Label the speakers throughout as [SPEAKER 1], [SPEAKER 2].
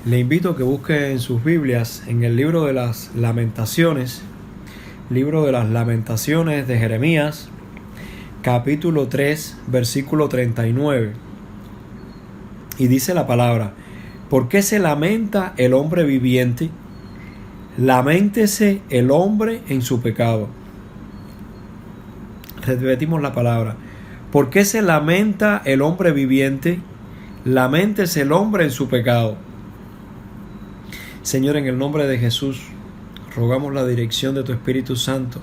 [SPEAKER 1] Le invito a que busque en sus Biblias, en el libro de las Lamentaciones, de Jeremías, capítulo 3, versículo 39. Y dice la palabra: ¿por qué se lamenta el hombre viviente? Laméntese el hombre en su pecado. Repetimos la palabra. ¿Por qué se lamenta el hombre viviente? Laméntese el hombre en su pecado. Señor, en el nombre de Jesús, rogamos la dirección de tu Espíritu Santo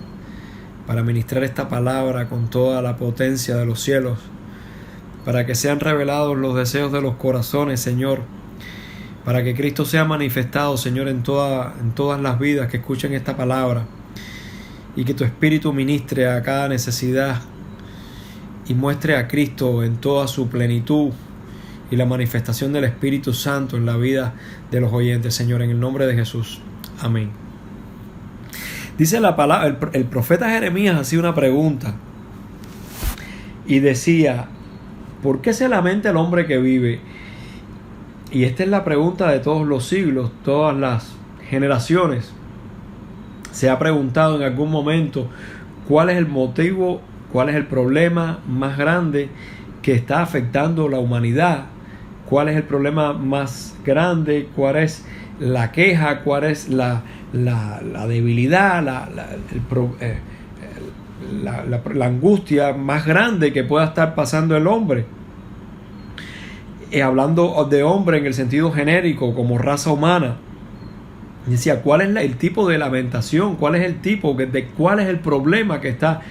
[SPEAKER 1] para ministrar esta palabra con toda la potencia de los cielos, para que sean revelados los deseos de los corazones, Señor, para que Cristo sea manifestado, Señor, en todas las vidas que escuchen esta palabra, y que tu Espíritu ministre a cada necesidad y muestre a Cristo en toda su plenitud y la manifestación del Espíritu Santo en la vida de los oyentes, Señor, en el nombre de Jesús. Amén. Dice la palabra, el profeta Jeremías hacía una pregunta y decía: ¿por qué se lamenta el hombre que vive? Y esta es la pregunta de todos los siglos, todas las generaciones. Se ha preguntado en algún momento cuál es el motivo, cuál es el problema más grande que está afectando la humanidad, cuál es el problema más grande, cuál es la queja, cuál es la debilidad, la angustia más grande que pueda estar pasando el hombre. Hablando de hombre en el sentido genérico, como raza humana, decía: ¿cuál es el tipo de lamentación? ¿Cuál es el cuál es el problema que está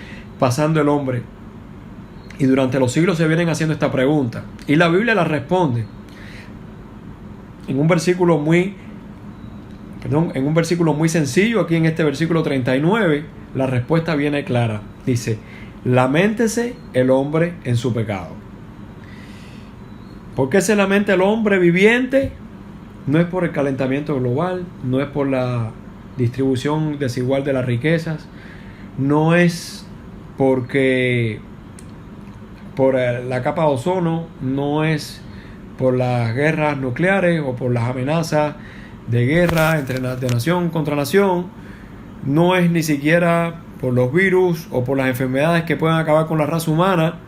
[SPEAKER 1] pasando el hombre? Y durante los siglos se vienen haciendo esta pregunta, y la Biblia la responde en un versículo muy sencillo. Aquí en este versículo 39 la respuesta viene clara. Dice: laméntese el hombre en su pecado. ¿Por qué se lamenta el hombre viviente? No es por el calentamiento global, no es por la distribución desigual de las riquezas, no es por la capa de ozono, no es por las guerras nucleares o por las amenazas de guerra de nación contra nación, no es ni siquiera por los virus o por las enfermedades que puedan acabar con la raza humana.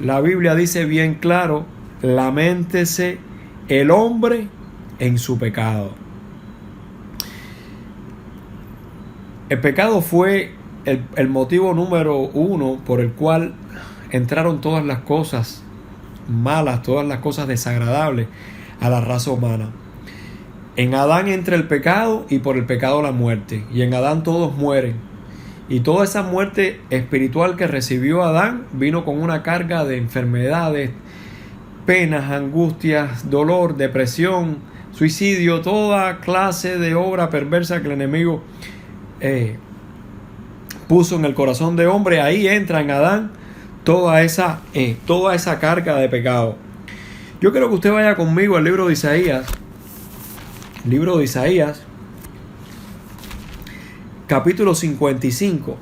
[SPEAKER 1] La Biblia dice bien claro: laméntese el hombre en su pecado. El pecado fue el motivo número uno por el cual entraron todas las cosas malas, todas las cosas desagradables a la raza humana. En Adán entra el pecado, y por el pecado la muerte, y en Adán todos mueren, y toda esa muerte espiritual que recibió Adán vino con una carga de enfermedades, penas, angustias, dolor, depresión, suicidio, toda clase de obra perversa que el enemigo puso en el corazón de hombre. Ahí entra en Adán toda esa carga de pecado. Yo quiero que usted vaya conmigo al libro de Isaías, capítulo 55.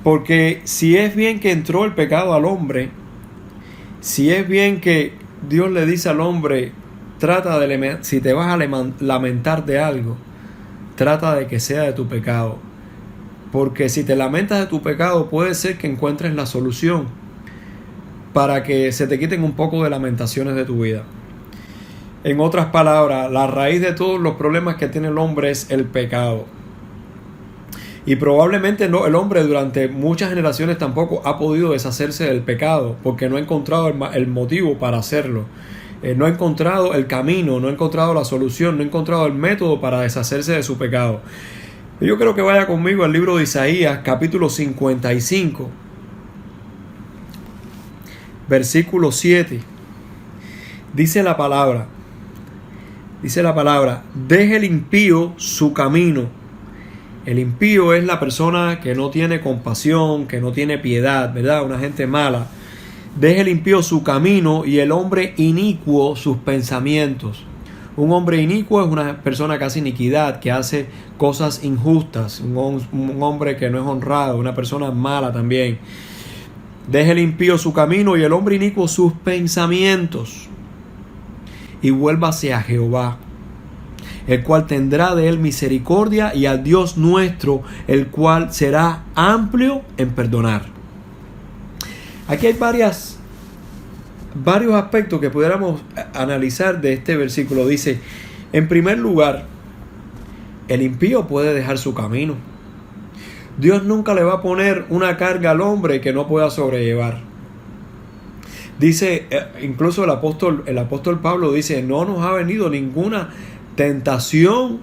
[SPEAKER 1] Porque si es bien que entró el pecado al hombre, si es bien que Dios le dice al hombre: si te vas a lamentar de algo, trata de que sea de tu pecado. Porque si te lamentas de tu pecado, puede ser que encuentres la solución para que se te quiten un poco de lamentaciones de tu vida. En otras palabras, la raíz de todos los problemas que tiene el hombre es el pecado. Y probablemente el hombre durante muchas generaciones tampoco ha podido deshacerse del pecado, porque no ha encontrado el motivo para hacerlo. No ha encontrado el camino, no ha encontrado la solución, no ha encontrado el método para deshacerse de su pecado. Yo quiero que vaya conmigo al libro de Isaías, capítulo 55, versículo 7. Dice la palabra: deje el impío su camino. El impío es la persona que no tiene compasión, que no tiene piedad, ¿verdad? Una gente mala. Deje el impío su camino y el hombre inicuo sus pensamientos. Un hombre inicuo es una persona que hace iniquidad, que hace cosas injustas, un hombre que no es honrado, una persona mala también. Deje el impío su camino y el hombre inicuo sus pensamientos. y vuélvase a Jehová, el cual tendrá de él misericordia, y al Dios nuestro, el cual será amplio en perdonar. Aquí hay varios aspectos que pudiéramos analizar de este versículo. Dice, en primer lugar, el impío puede dejar su camino. Dios nunca le va a poner una carga al hombre que no pueda sobrellevar. Dice, incluso el apóstol Pablo dice, no nos ha venido ninguna tentación,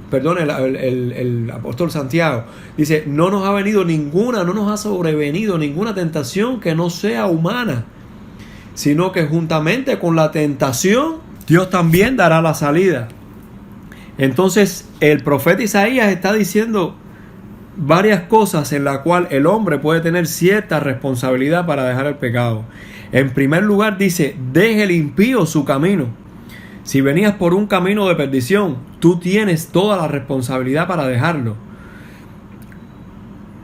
[SPEAKER 1] perdón, el apóstol Santiago dice, no nos ha sobrevenido ninguna tentación que no sea humana, sino que juntamente con la tentación, Dios también dará la salida. Entonces, el profeta Isaías está diciendo varias cosas en las cuales el hombre puede tener cierta responsabilidad para dejar el pecado. En primer lugar dice, deje el impío su camino. Si venías por un camino de perdición, tú tienes toda la responsabilidad para dejarlo.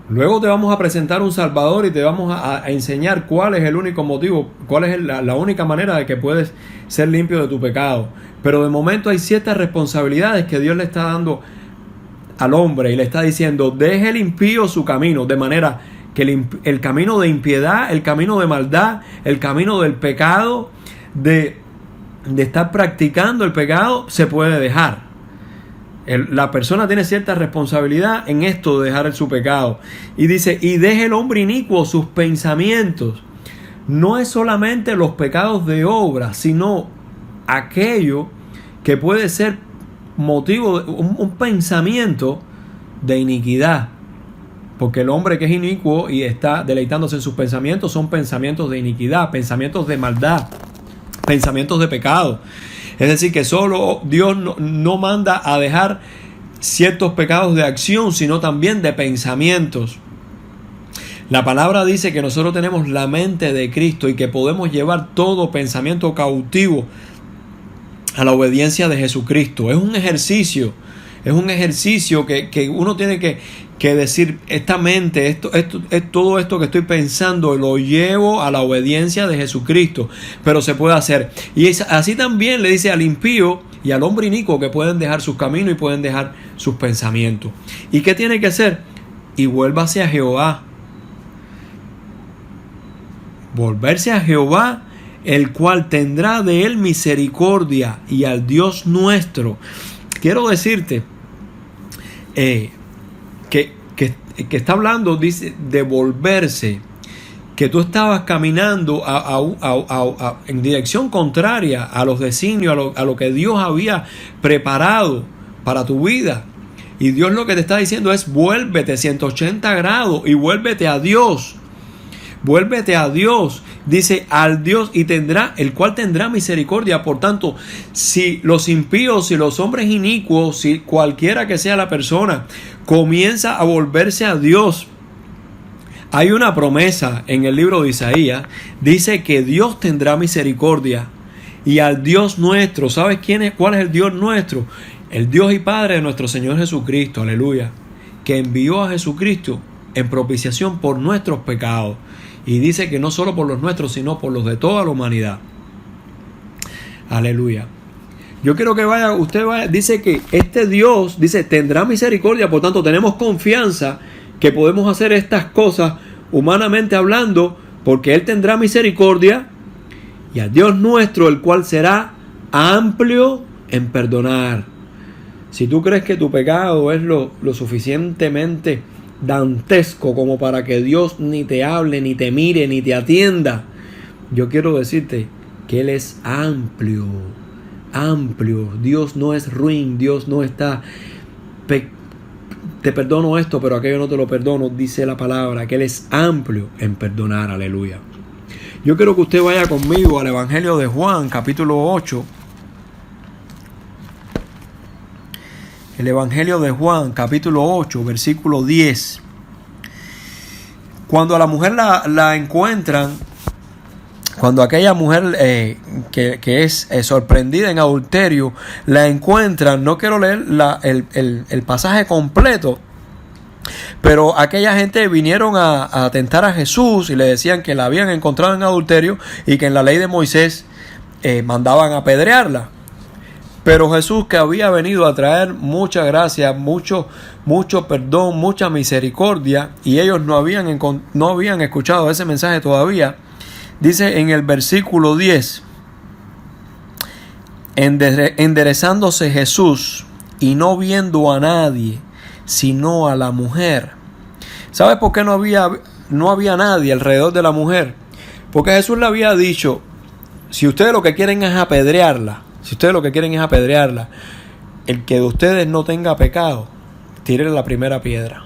[SPEAKER 1] Luego te vamos a presentar un Salvador y te vamos a enseñar cuál es el único motivo, cuál es la única manera de que puedes ser limpio de tu pecado. Pero de momento hay ciertas responsabilidades que Dios le está dando al hombre y le está diciendo, deje el impío su camino, de manera que el camino de impiedad, el camino de maldad, el camino del pecado, de estar practicando el pecado, se puede dejar. La persona tiene cierta responsabilidad en esto de dejar su pecado. Y dice, y deje el hombre inicuo sus pensamientos. No es solamente los pecados de obra, sino aquello que puede ser motivo de un pensamiento de iniquidad. Porque el hombre que es inicuo y está deleitándose en sus pensamientos son pensamientos de iniquidad, pensamientos de maldad, pensamientos de pecado. Es decir, que solo Dios no manda a dejar ciertos pecados de acción, sino también de pensamientos. La palabra dice que nosotros tenemos la mente de Cristo y que podemos llevar todo pensamiento cautivo a la obediencia de Jesucristo. Es un ejercicio que uno tiene que decir, esta mente, todo esto que estoy pensando, lo llevo a la obediencia de Jesucristo, pero se puede hacer. Y así también le dice al impío y al hombre inicuo que pueden dejar sus caminos y pueden dejar sus pensamientos. ¿Y qué tiene que hacer? Y vuélvase a Jehová. Volverse a Jehová, el cual tendrá de él misericordia, y al Dios nuestro. Quiero decirte que está hablando, dice, de volverse, que tú estabas caminando en dirección contraria a los designios, a lo que Dios había preparado para tu vida. Y Dios lo que te está diciendo es, vuélvete 180 grados y vuélvete a Dios. Vuélvete a Dios, dice, al Dios, y el cual tendrá misericordia. Por tanto, si los impíos, si los hombres inicuos, si cualquiera que sea la persona comienza a volverse a Dios, hay una promesa en el libro de Isaías, dice que Dios tendrá misericordia, y al Dios nuestro. ¿Sabes cuál es el Dios nuestro? El Dios y Padre de nuestro Señor Jesucristo, aleluya, que envió a Jesucristo en propiciación por nuestros pecados. Y dice que no solo por los nuestros, sino por los de toda la humanidad. Aleluya. Yo quiero que usted vaya, dice que este Dios, dice, tendrá misericordia. Por tanto, tenemos confianza que podemos hacer estas cosas humanamente hablando, porque Él tendrá misericordia. Y al Dios nuestro, el cual será amplio en perdonar. Si tú crees que tu pecado es lo suficientemente dantesco como para que Dios ni te hable, ni te mire, ni te atienda, yo quiero decirte que Él es amplio. Dios no es ruin, Dios no está te perdono esto, pero aquello no te lo perdono. Dice la palabra que Él es amplio en perdonar, aleluya. Yo quiero que usted vaya conmigo al Evangelio de Juan, capítulo 8. El Evangelio de Juan, capítulo 8, versículo 10. Cuando a la mujer la encuentran, cuando aquella mujer que es sorprendida en adulterio, la encuentran, no quiero leer el pasaje completo, pero aquella gente vinieron a tentar a Jesús y le decían que la habían encontrado en adulterio y que en la ley de Moisés mandaban apedrearla. Pero Jesús, que había venido a traer mucha gracia, mucho perdón, mucha misericordia, y ellos no habían escuchado ese mensaje todavía, dice en el versículo 10, enderezándose Jesús y no viendo a nadie, sino a la mujer. ¿Sabe por qué no había nadie alrededor de la mujer? Porque Jesús le había dicho, si ustedes lo que quieren es apedrearla, el que de ustedes no tenga pecado, tírenle la primera piedra.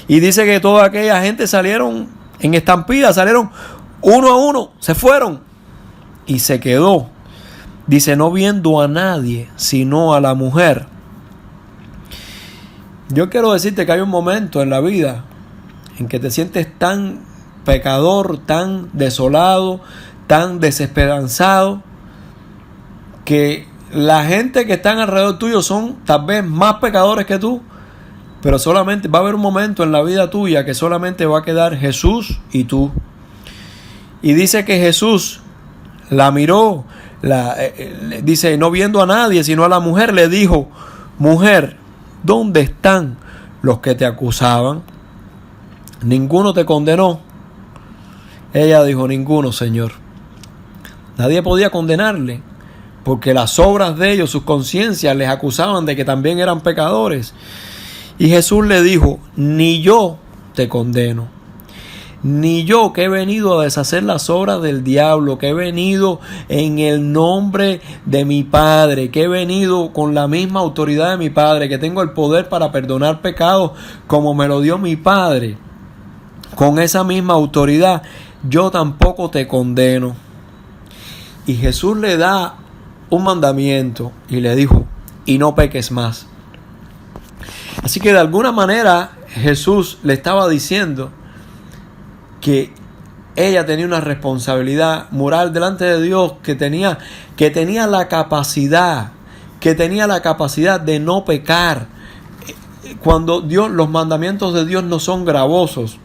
[SPEAKER 1] Y dice que toda aquella gente salieron en estampida, salieron uno a uno, se fueron. Y se quedó, dice, no viendo a nadie, sino a la mujer. Yo quiero decirte que hay un momento en la vida en que te sientes tan pecador, tan desolado, tan desesperanzado, que la gente que están alrededor tuyo son tal vez más pecadores que tú, pero solamente va a haber un momento en la vida tuya que solamente va a quedar Jesús y tú. Y dice que Jesús la miró, dice, no viendo a nadie sino a la mujer, le dijo, mujer, ¿dónde están los que te acusaban? ¿Ninguno te condenó? Ella dijo, ninguno, Señor. Nadie podía condenarle, porque las obras de ellos, sus conciencias, les acusaban de que también eran pecadores. Y Jesús le dijo, ni yo te condeno, ni yo, que he venido a deshacer las obras del diablo, que he venido en el nombre de mi Padre, que he venido con la misma autoridad de mi Padre, que tengo el poder para perdonar pecados como me lo dio mi Padre. Con esa misma autoridad, yo tampoco te condeno. Y Jesús le da un mandamiento y le dijo, y no peques más. Así que de alguna manera Jesús le estaba diciendo que ella tenía una responsabilidad moral delante de Dios, que tenía la capacidad de no pecar. Cuando los mandamientos de Dios no son gravosos,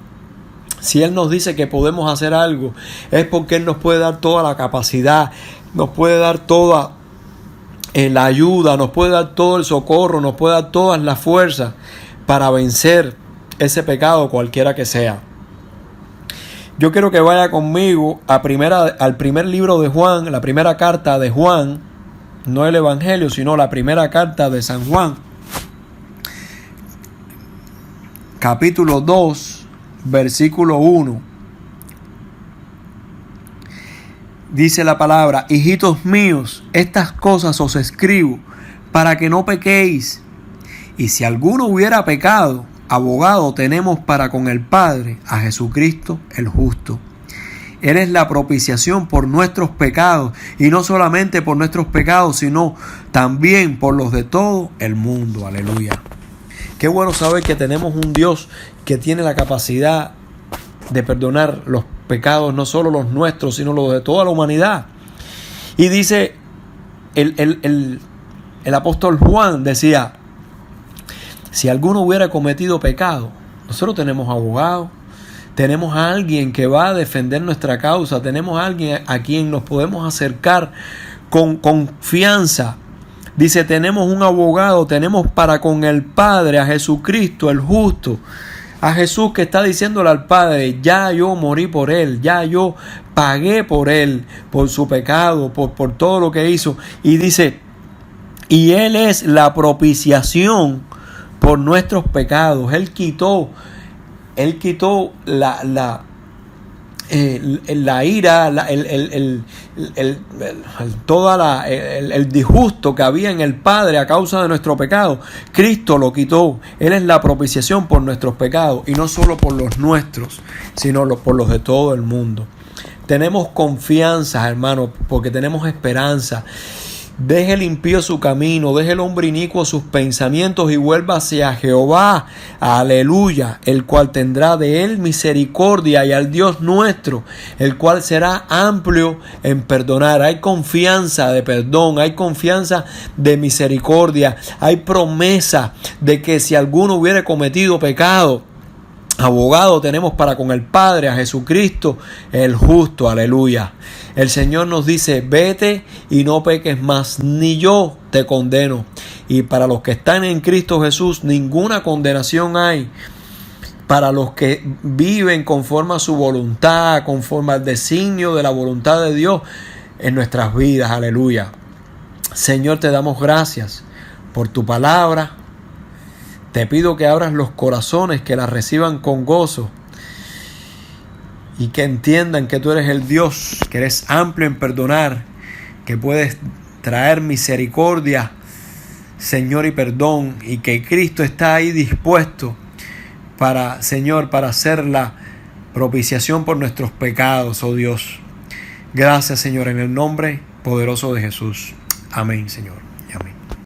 [SPEAKER 1] si Él nos dice que podemos hacer algo, es porque Él nos puede dar toda la capacidad, nos puede dar toda la ayuda, nos puede dar todo el socorro, nos puede dar todas las fuerzas para vencer ese pecado cualquiera que sea. Yo quiero que vaya conmigo al primer libro de Juan, la primera carta de Juan, no el Evangelio, sino la primera carta de San Juan, capítulo 2, versículo 1. Dice la palabra, hijitos míos, estas cosas os escribo para que no pequéis. Y si alguno hubiera pecado, abogado tenemos para con el Padre, a Jesucristo el justo. Él es la propiciación por nuestros pecados, y no solamente por nuestros pecados, sino también por los de todo el mundo. Aleluya. Qué bueno saber que tenemos un Dios que tiene la capacidad de perdonar los pecados, no solo los nuestros, sino los de toda la humanidad. Y dice el apóstol Juan, decía, si alguno hubiera cometido pecado, nosotros tenemos abogado, tenemos a alguien que va a defender nuestra causa, tenemos a alguien a quien nos podemos acercar con confianza. Dice, tenemos un abogado, tenemos para con el Padre, a Jesucristo el justo. A Jesús que está diciéndole al Padre, ya yo morí por Él, ya yo pagué por Él, por su pecado, por todo lo que hizo. Y dice, y Él es la propiciación por nuestros pecados. Él quitó la ira, el disgusto que había en el Padre a causa de nuestro pecado. Cristo lo quitó. Él es la propiciación por nuestros pecados, y no solo por los nuestros, sino por los de todo el mundo. Tenemos confianza, hermano, porque tenemos esperanza. Deje el impío su camino, deje el hombre inicuo sus pensamientos y vuelva hacia Jehová, aleluya, el cual tendrá de él misericordia, y al Dios nuestro, el cual será amplio en perdonar. Hay confianza de perdón, hay confianza de misericordia, hay promesa de que si alguno hubiere cometido pecado, abogado tenemos para con el Padre, a Jesucristo el justo, aleluya. El Señor nos dice, vete y no peques más, ni yo te condeno. Y para los que están en Cristo Jesús, ninguna condenación hay. Para los que viven conforme a su voluntad, conforme al designio de la voluntad de Dios en nuestras vidas, aleluya. Señor, te damos gracias por tu palabra. Te pido que abras los corazones, que las reciban con gozo y que entiendan que tú eres el Dios, que eres amplio en perdonar, que puedes traer misericordia, Señor, y perdón, y que Cristo está ahí dispuesto para, Señor, para hacer la propiciación por nuestros pecados, oh Dios. Gracias, Señor, en el nombre poderoso de Jesús. Amén, Señor.